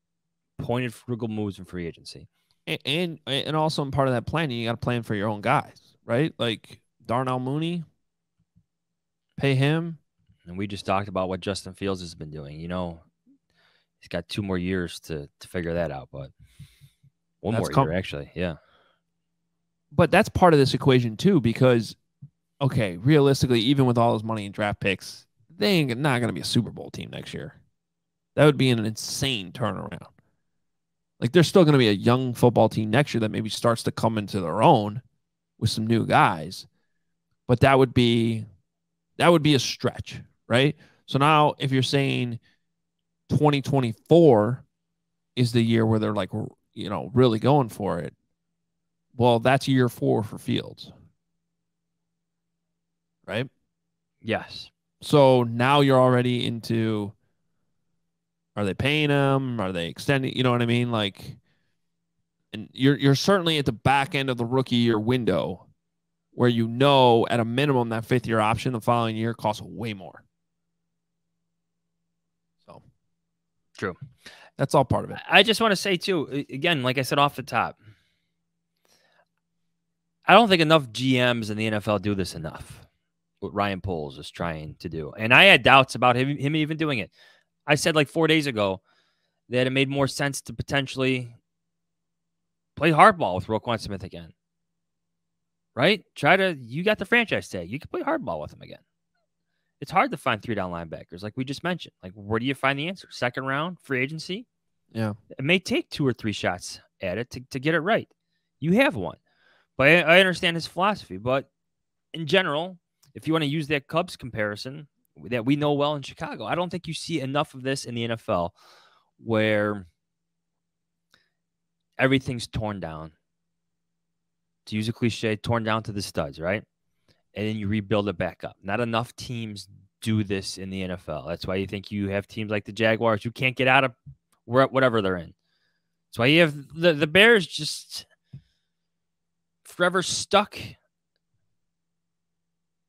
Speaker 2: pointed, frugal moves in free agency.
Speaker 1: And also in part of that planning, you got to plan for your own guys, right? Like Darnell Mooney. pay him.
Speaker 2: And we just talked about what Justin Fields has been doing. You know, he's got 2 more years to figure that out, but one more year, actually. Yeah.
Speaker 1: But that's part of this equation, too, because, okay, realistically, even with all this money in draft picks, they ain't not going to be a Super Bowl team next year. That would be an insane turnaround. Like, there's still going to be a young football team next year that maybe starts to come into their own with some new guys. But that would be a stretch, right? So now if you're saying 2024 is the year where they're like, you know, really going for it, well, that's year 4 for Fields, right?
Speaker 2: Yes.
Speaker 1: So now you're already into, are they paying him? Are they extending? You know what I mean? Like, and you're certainly at the back end of the rookie year window where you know at a minimum that 5th year option the following year costs way more. So
Speaker 2: true.
Speaker 1: That's all part of it.
Speaker 2: I just want to say, too, again, like I said off the top, I don't think enough GMs in the NFL do this enough, what Ryan Poles is trying to do. And I had doubts about him even doing it. I said like 4 days ago that it made more sense to potentially play hardball with Roquan Smith again. Right? You got the franchise tag. You can play hardball with him again. It's hard to find 3-down linebackers, like we just mentioned. Like, where do you find the answer? 2nd round, free agency?
Speaker 1: Yeah.
Speaker 2: It may take 2 or 3 shots at it to get it right. You have one. But I understand his philosophy. But in general, if you want to use that Cubs comparison that we know well in Chicago, I don't think you see enough of this in the NFL where everything's torn down. To use a cliche, torn down to the studs, right? And then you rebuild it back up. Not enough teams do this in the NFL. That's why you think you have teams like the Jaguars who can't get out of whatever they're in. That's why you have the Bears just forever stuck in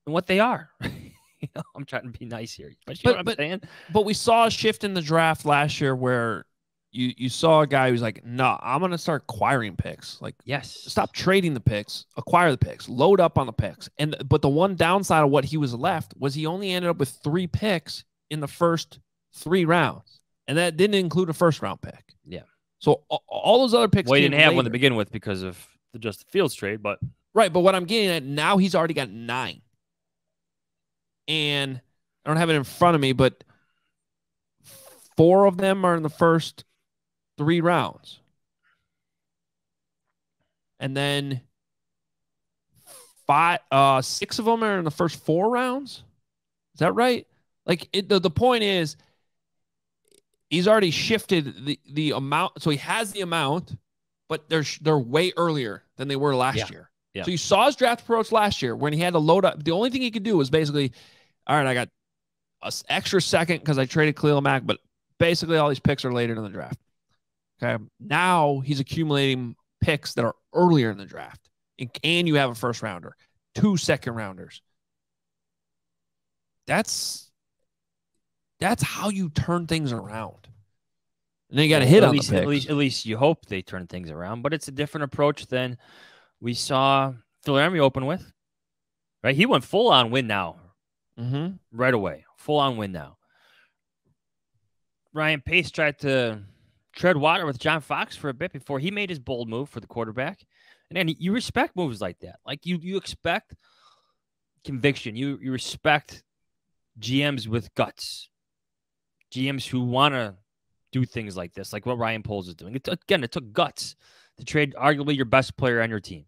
Speaker 2: what they are. You know, I'm trying to be nice here. But you know what I'm saying?
Speaker 1: But we saw a shift in the draft last year where you saw a guy who's like, no, I'm going to start acquiring picks. Like,
Speaker 2: yes,
Speaker 1: stop trading the picks, acquire the picks, load up on the picks. But the one downside of what he was left was he only ended up with 3 picks in the first 3 rounds. And that didn't include a 1st-round pick.
Speaker 2: Yeah.
Speaker 1: So all those other picks.
Speaker 2: Well, he didn't have one to begin with because of the Justin Fields trade, but.
Speaker 1: Right. But what I'm getting at now, he's already got 9. And I don't have it in front of me, but 4 of them are in the first 3 rounds. And then 6 of them are in the first 4 rounds. Is that right? Like, the point is he's already shifted the amount. So he has the amount, but they're way earlier than they were last year.
Speaker 2: Yeah.
Speaker 1: So you saw his draft approach last year when he had to load up. The only thing he could do was basically, all right, I got an extra 2nd because I traded Khalil Mack, but basically all these picks are later in the draft. Okay. Now he's accumulating picks that are earlier in the draft. And you have a 1st-rounder, 2 2nd-rounders. That's how you turn things around. And then you got to hit on the picks.
Speaker 2: At least you hope they turn things around, but it's a different approach than we saw Phil Emery open with. Right? He went full-on win now.
Speaker 1: Mm-hmm.
Speaker 2: Right away. Full-on win now. Ryan Pace tried to tread water with John Fox for a bit before he made his bold move for the quarterback. And then you respect moves like that. Like you expect conviction. You respect GMs with guts. GMs who want to do things like this, like what Ryan Poles is doing. It took guts to trade arguably your best player on your team.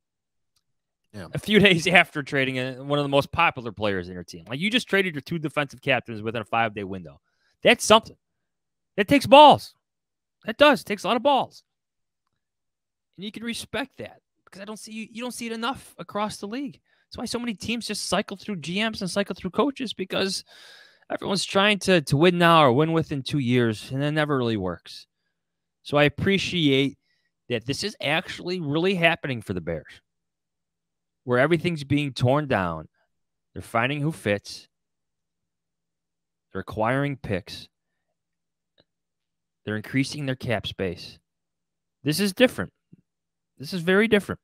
Speaker 1: Yeah.
Speaker 2: A few days after trading one of the most popular players in your team. Like, you just traded your 2 defensive captains within a 5-day window. That's something. That takes balls. That does. It takes a lot of balls. And you can respect that because you don't see it enough across the league. That's why so many teams just cycle through GMs and cycle through coaches, because everyone's trying to win now or win within 2 years, and it never really works. So I appreciate that this is actually really happening for the Bears, where everything's being torn down. They're finding who fits. They're acquiring picks. They're increasing their cap space. This is different. This is very different.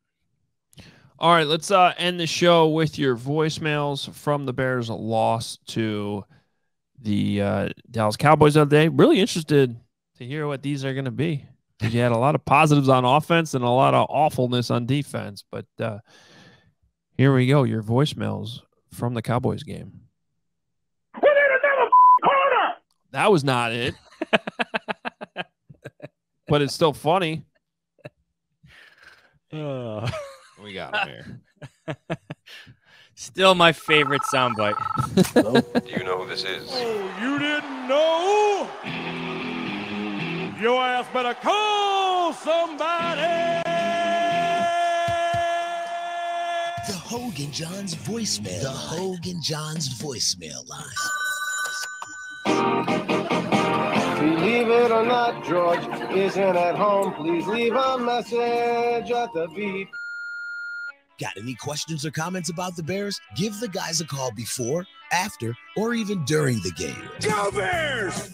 Speaker 1: All right, let's end the show with your voicemails from the Bears' loss to the Dallas Cowboys the other day. Really interested to hear what these are going to be. You had a lot of positives on offense and a lot of awfulness on defense. But here we go, your voicemails from the Cowboys game. That was not it. But it's still funny. We got him here.
Speaker 2: Still my favorite soundbite.
Speaker 5: Do you know who this is?
Speaker 6: Oh, you didn't know? Your ass better call somebody.
Speaker 7: The Hoge Jahns voicemail. The Hoge Jahns voicemail line.
Speaker 8: Believe it or not, George isn't at home. Please leave a message at the beep.
Speaker 7: Got any questions or comments about the Bears? Give the guys a call before, after, or even during the game.
Speaker 6: Go Bears!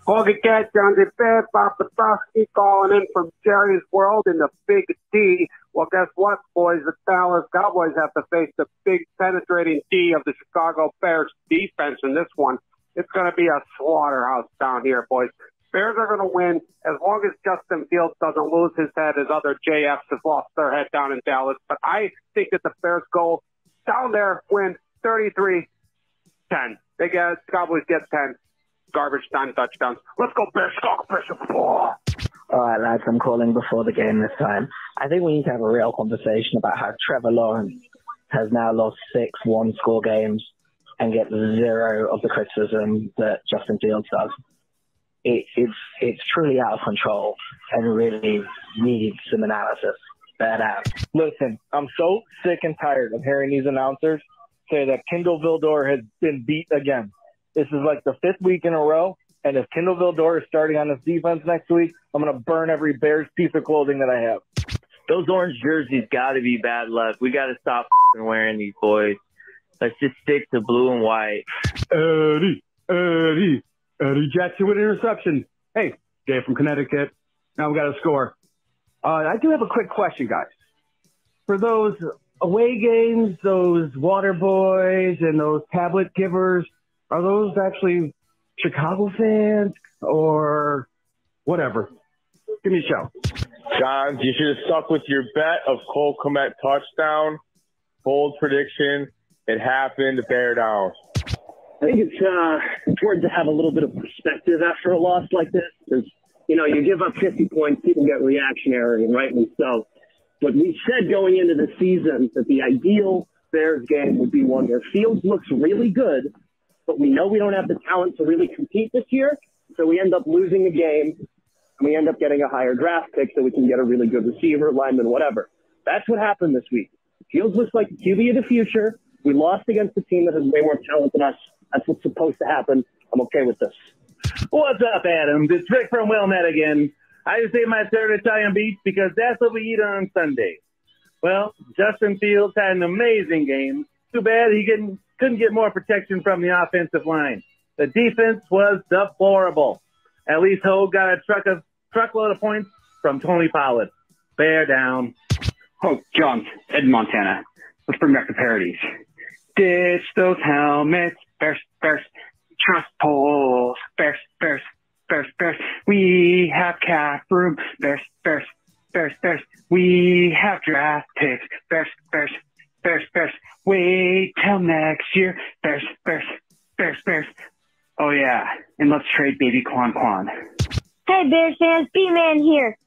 Speaker 9: Hoge Adam Jahns, Bob Petrosky calling in from Jerry's World in the Big D. Well, guess what, boys? The Dallas Cowboys have to face the big penetrating D of the Chicago Bears defense in this one. It's going to be a slaughterhouse down here, boys. Bears are going to win as long as Justin Fields doesn't lose his head as other JFs have lost their head down in Dallas. But I think that the Bears go down there, win 33-10. Cowboys get 10. Garbage time touchdowns. Let's go Bears. Go Bears.
Speaker 10: All right, lads, I'm calling before the game this time. I think we need to have a real conversation about how Trevor Lawrence has now lost 6 one-score games and gets 0 of the criticism that Justin Fields does. It's truly out of control and really needs some analysis. Badass.
Speaker 11: Listen, I'm so sick and tired of hearing these announcers say that Kendall Vildor has been beat again. This is like the 5th week in a row, and if Kendall Vildor is starting on this defense next week, I'm going to burn every Bears piece of clothing that I have.
Speaker 12: Those orange jerseys got to be bad luck. We got to stop wearing these, boys. Let's just stick to blue and white.
Speaker 9: Eddie Jackson with interception. Hey, Dave from Connecticut. Now we got a score. I do have a quick question, guys. For those away games, those water boys and those tablet givers, are those actually Chicago fans or whatever? Give me a shout.
Speaker 13: Johns, you should have stuck with your bet of Cole Kmet touchdown. Bold prediction. It happened. Bear down.
Speaker 14: I think it's important to have a little bit of perspective after a loss like this. Because, you give up 50 points, people get reactionary, and rightly so. But we said going into the season that the ideal Bears game would be one where Fields looks really good, but we know we don't have the talent to really compete this year, so we end up losing the game, and we end up getting a higher draft pick so we can get a really good receiver, lineman, whatever. That's what happened this week. Fields looks like the QB of the future. We lost against a team that has way more talent than us. That's what's supposed to happen. I'm okay with this.
Speaker 15: What's up, Adam? It's Rick from Wilmette again. I just ate my third Italian beef because that's what we eat on Sunday. Well, Justin Fields had an amazing game. Too bad he couldn't get more protection from the offensive line. The defense was deplorable. At least Hoge got a truckload of points from Tony Pollard. Bear down.
Speaker 16: Oh, John, Ed Montana. Let's bring back the parodies. Ditch those helmets. Bears, Bears. Trust poles. Bears, Bears, Bears, Bears. We have cap room. Bears, Bears, Bears, Bears. We have draft picks. Bears, Bears, Bears, Bears. Wait till next year. Bears, Bears, Bears, Bears. Oh, yeah. And let's trade baby Quan Quan.
Speaker 17: Hey, Bears fans. B-Man here.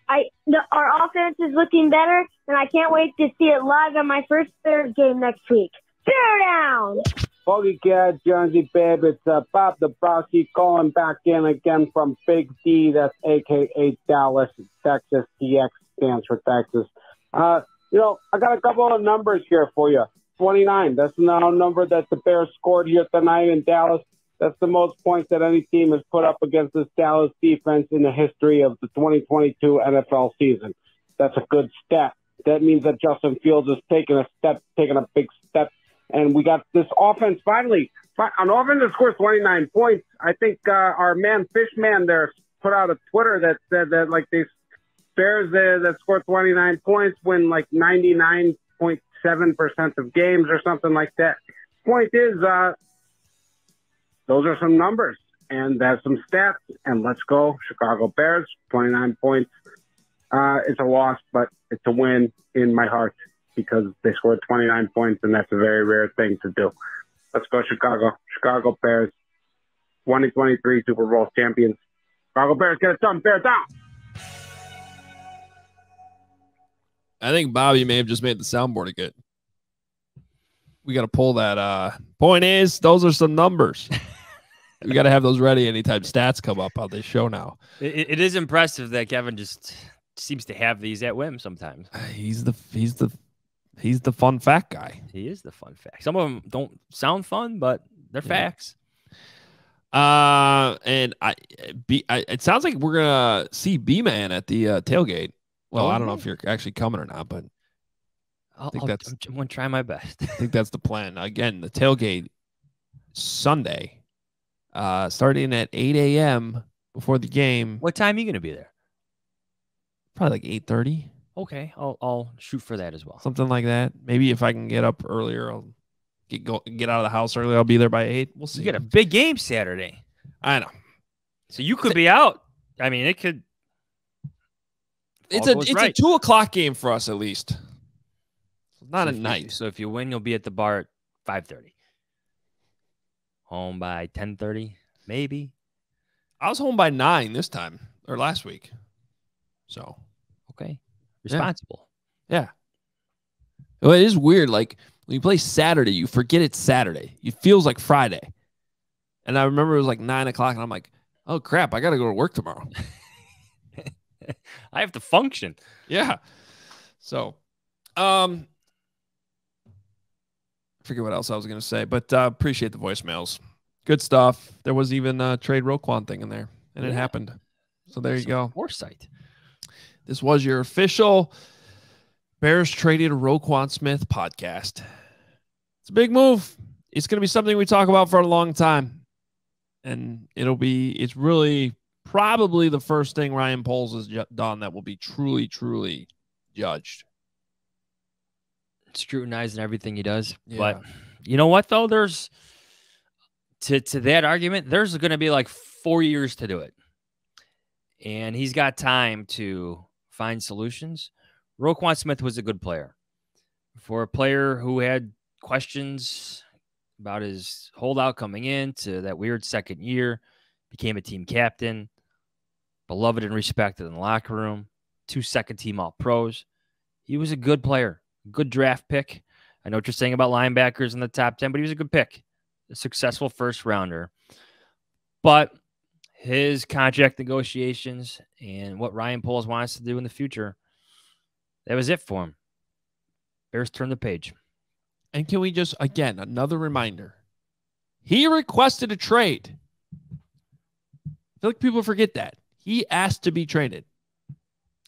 Speaker 17: Our offense is looking better, and I can't wait to see it live on my first Bears game next week. Bear down!
Speaker 9: Hoge Adam Jahns, babe. It's Bob Dabrowski calling back in again from Big D. That's a.k.a. Dallas, Texas. DX stands for Texas. I got a couple of numbers here for you. 29. That's now a number that the Bears scored here tonight in Dallas. That's the most points that any team has put up against this Dallas defense in the history of the 2022 NFL season. That's a good stat. That means that Justin Fields is taking a big step. And we got this offense finally. An offense that scores 29 points. I think our man Fishbain there put out a Twitter that said that like these Bears that scored 29 points win like 99 8.7% of games or something like that. Point is, those are some numbers, and that's some stats. And let's go, Chicago Bears, 29 points. It's a loss, but it's a win in my heart because they scored 29 points, and that's a very rare thing to do. Let's go, Chicago. Chicago Bears, 2023 Super Bowl champions. Chicago Bears, get it done. Bear down.
Speaker 1: I think Bobby may have just made the soundboard again. We got to pull that. Point is, those are some numbers. We got to have those ready anytime stats come up on this show now.
Speaker 2: It is impressive that Kevin just seems to have these at whim sometimes.
Speaker 1: He's the fun fact guy.
Speaker 2: He is the fun fact. Some of them don't sound fun, but they're facts.
Speaker 1: And it sounds like we're gonna see B-Man at the tailgate. Well, I don't know if you're actually coming or not, but
Speaker 2: I'm going to try my best.
Speaker 1: I think that's the plan. Again, the tailgate Sunday, starting at 8 a.m. before the game.
Speaker 2: What time are you going to be there?
Speaker 1: Probably like 8:30.
Speaker 2: Okay, I'll shoot for that as well.
Speaker 1: Something like that. Maybe if I can get up earlier, I'll get out of the house early. I'll be there by 8. We'll see.
Speaker 2: You got a big game Saturday.
Speaker 1: I know.
Speaker 2: So you could be out. I mean, it could.
Speaker 1: It's a 2:00 game for us at least. Not at night.
Speaker 2: So if you win, you'll be at the bar at 5:30. Home by 10:30, maybe.
Speaker 1: I was home by 9 this time or last week. So
Speaker 2: okay, responsible.
Speaker 1: Yeah. Well, it is weird. Like when you play Saturday, you forget it's Saturday. It feels like Friday. And I remember it was like 9 o'clock, and I'm like, oh crap, I got to go to work tomorrow.
Speaker 2: I have to function.
Speaker 1: Yeah. So, I forget what else I was going to say, but appreciate the voicemails. Good stuff. There was even a trade Roquan thing in there, and it happened. So there you go.
Speaker 2: Foresight.
Speaker 1: This was your official Bears traded Roquan Smith podcast. It's a big move. It's going to be something we talk about for a long time. And it's really probably the first thing Ryan Poles has done that will be truly, truly judged.
Speaker 2: Scrutinizing everything he does.
Speaker 1: Yeah.
Speaker 2: But you know what, though? There's to that argument, there's going to be like 4 years to do it. And he's got time to find solutions. Roquan Smith was a good player. For a player who had questions about his holdout coming in to that weird second year, became a team captain, beloved and respected in the locker room, 2 second-team All-Pros. He was a good player, good draft pick. I know what you're saying about linebackers in the top 10, but he was a good pick, a successful first-rounder. But his contract negotiations and what Ryan Poles wants to do in the future, that was it for him. Bears turn the page.
Speaker 1: And can we just, again, another reminder. He requested a trade. I feel like people forget that. He asked to be traded.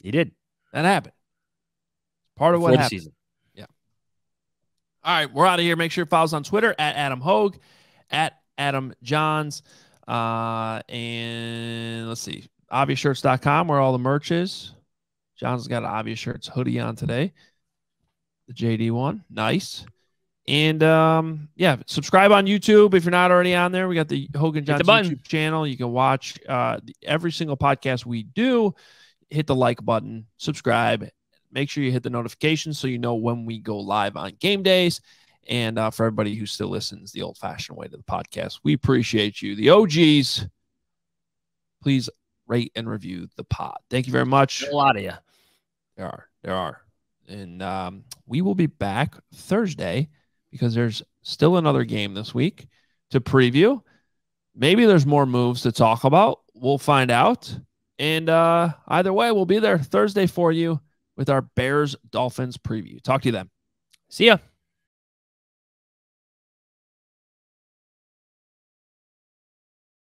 Speaker 2: He did.
Speaker 1: That happened. Part of what happened.
Speaker 2: Season.
Speaker 1: Yeah. All right, we're out of here. Make sure you follow us on Twitter at Adam Hoge, at Adam Jahns. And let's see, obviousshirts.com, where all the merch is. John's got an Obvious Shirts hoodie on today. The JD one. Nice. And yeah, subscribe on YouTube if you're not already on there. We got the Hoge Jahns YouTube channel. You can watch every single podcast we do. Hit the like button, subscribe. Make sure you hit the notifications so you know when we go live on game days. And for everybody who still listens the old-fashioned way to the podcast, we appreciate you. The OGs, please rate and review the pod. Thank you very much.
Speaker 2: A lot of you.
Speaker 1: There are. And we will be back Thursday because there's still another game this week to preview. Maybe there's more moves to talk about. We'll find out. And either way, we'll be there Thursday for you with our Bears-Dolphins preview. Talk to you then.
Speaker 2: See ya.